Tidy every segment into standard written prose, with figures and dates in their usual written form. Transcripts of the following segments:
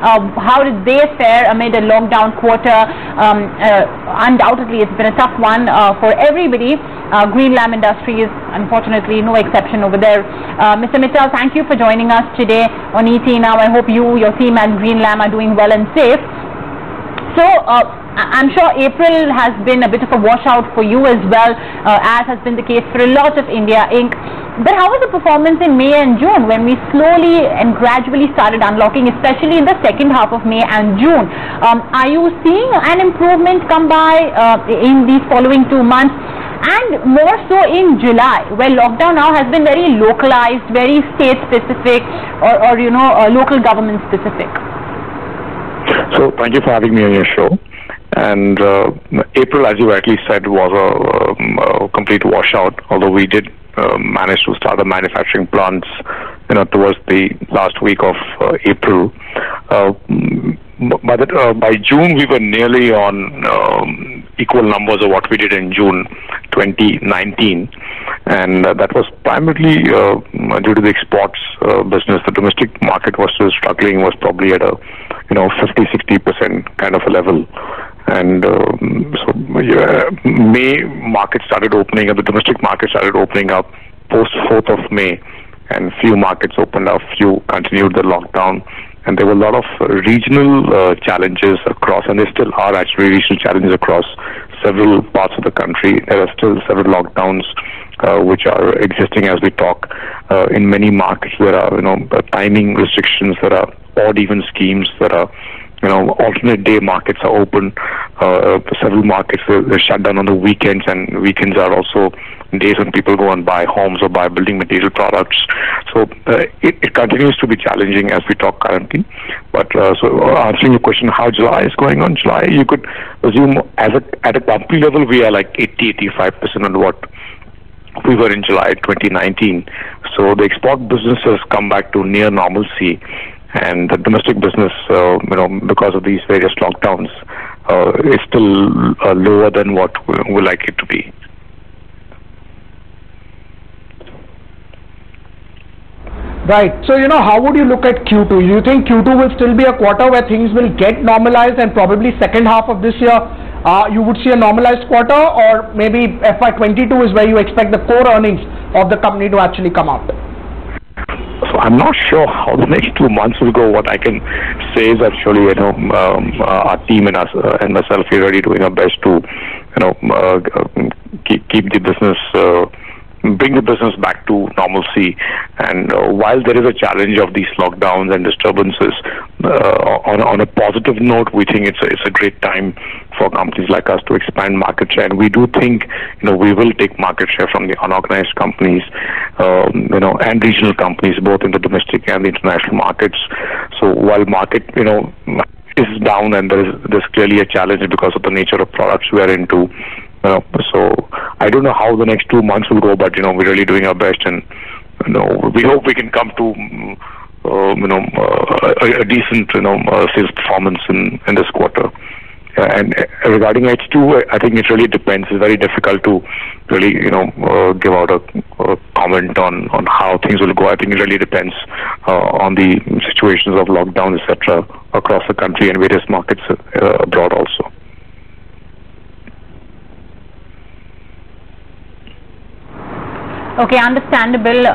How did they fare amid a lockdown quarter? Undoubtedly, it's been a tough one for everybody. Greenlam Industries, unfortunately, no exception over there. Mr. Mittal, thank you for joining us today on ET Now. I hope you, your team at Greenlam are doing well and safe. So, I'm sure April has been a bit of a washout for you as well, as has been the case for a lot of India Inc. But how was the performance in May and June when we slowly and gradually started unlocking, especially in the second half of May and June? Are you seeing an improvement come by in these following 2 months? And more so in July, where lockdown now has been very localized, very state-specific or local government-specific. So thank you for having me on your show. And April, as you rightly said, was a complete washout, although we did manage to start the manufacturing plants towards the last week of April. By June, we were nearly on equal numbers of what we did in June 2019, and that was primarily due to the exports business. The domestic market was still struggling, was probably at a 50-60% kind of a level. And so May market started opening up, the domestic market started opening up post 4th of May, and few markets opened up, few continued the lockdown, and there were a lot of regional challenges across, and there still are actually regional challenges across several parts of the country. There are still several lockdowns which are existing as we talk. In many markets there are timing restrictions, there are odd even schemes, there are alternate day markets are open. Several markets are shut down on the weekends, and weekends are also days when people go and buy homes or buy building material products. So it continues to be challenging as we talk currently. But so answering your question, how July is going on? July, you could assume at a company level we are like 80-85% on what we were in July 2019. So the export business has come back to near normalcy. And the domestic business, because of these various lockdowns, is still lower than what we like it to be. Right. So, how would you look at Q2? Do you think Q2 will still be a quarter where things will get normalized, and probably second half of this year you would see a normalized quarter, or maybe FY22 is where you expect the core earnings of the company to actually come out? So I'm not sure how the next 2 months will go. What I can say is actually, our team and us and myself are really doing our best to, keep the business, bring the business back to normalcy. And while there is a challenge of these lockdowns and disturbances, on a positive note, we think it's a great time for companies like us to expand market share. And we do think, we will take market share from the unorganized companies, and regional companies, both in the domestic and the international markets. So while market, is down, and there's clearly a challenge because of the nature of products we are into. So I don't know how the next 2 months will go, but we're really doing our best, and we hope we can come to a decent sales performance in this quarter. And regarding H2, I think it really depends. It's very difficult to really give out a comment on how things will go. I think it really depends on the situations of lockdown, etc., across the country and various markets abroad also. Okay, understandable.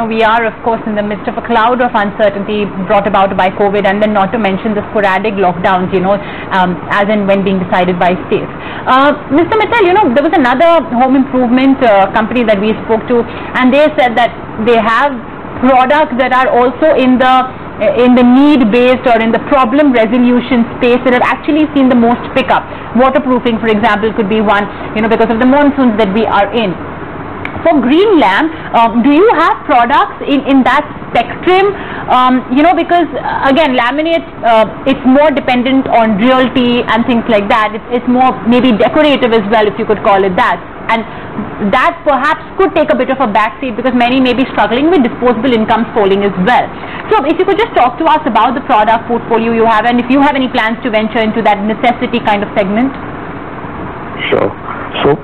We are, of course, in the midst of a cloud of uncertainty brought about by COVID, and then not to mention the sporadic lockdowns, as and when being decided by states. Mr. Mittal, there was another home improvement company that we spoke to, and they said that they have products that are also in the need-based or in the problem resolution space that have actually seen the most pickup. Waterproofing, for example, could be one, because of the monsoons that we are in. For Greenlam, do you have products in that spectrum? Because again, laminate, it's more dependent on realty and things like that. It's more maybe decorative as well, if you could call it that. And that perhaps could take a bit of a backseat because many may be struggling with disposable incomes falling as well. So if you could just talk to us about the product portfolio you have, and if you have any plans to venture into that necessity kind of segment. Sure. So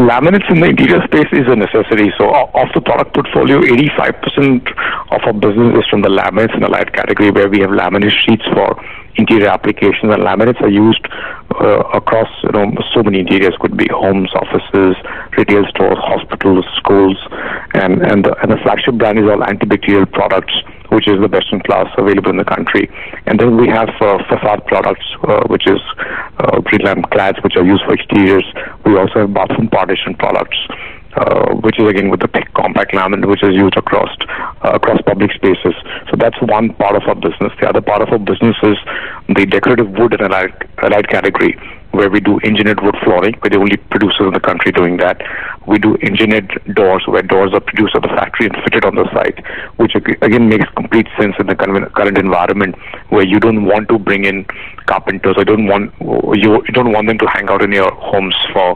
laminates in the interior space is a necessity. So of the product portfolio, 85% of our business is from the laminates and allied category, where we have laminate sheets for interior applications, and laminates are used across so many interiors. Could be homes, offices, retail stores, hospitals, schools, and the flagship brand is all antibacterial products, which is the best in class available in the country. And then we have facade products, which is Greenlam clads, which are used for exteriors. We also have bathroom partition products, which is again with the thick compact laminate, which is used across public spaces. So that's one part of our business. The other part of our business is the decorative wood and allied category, where we do engineered wood flooring. We're the only producers in the country doing that. We do engineered doors, where doors are produced at the factory and fitted on the site, which again makes complete sense in the current environment, where you don't want to bring in carpenters. You don't want them to hang out in your homes for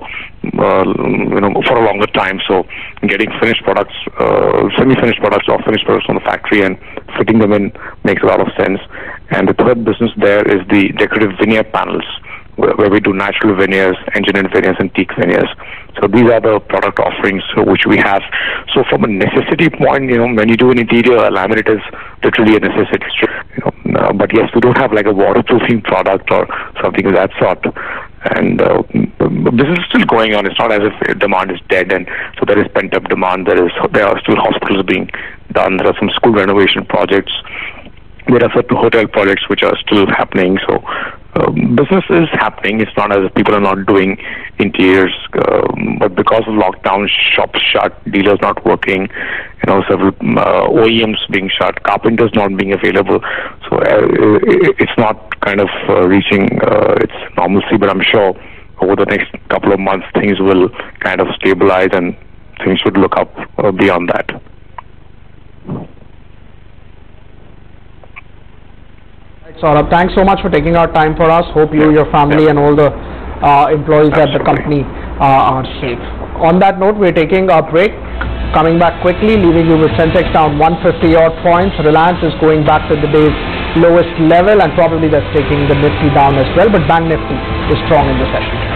for a longer time. So getting finished products, semi-finished products or finished products from the factory and fitting them in makes a lot of sense. And the third business there is the decorative veneer panels, where we do natural veneers, engineered veneers, and teak veneers. So these are the product offerings which we have. So from a necessity point, when you do an interior, a laminate is literally a necessity. But yes, we don't have like a waterproofing product or something of that sort. And this is still going on. It's not as if demand is dead, and so there is pent-up demand. There are still hospitals being done. There are some school renovation projects. There are certain hotel projects which are still happening. So business is happening. It's not as if people are not doing interiors, but because of lockdown, shops shut, dealers not working, several OEMs being shut, carpenters not being available. So it's not kind of reaching its normalcy. But I'm sure over the next couple of months, things will kind of stabilize and things should look up beyond that. Saurabh, thanks so much for taking out time for us. Hope you, your family, and all the employees at the company are safe. On that note, we're taking a break. Coming back quickly, leaving you with Sensex down 150 odd points. Reliance is going back to the day's lowest level, and probably that's taking the Nifty down as well. But Bank Nifty is strong in the session.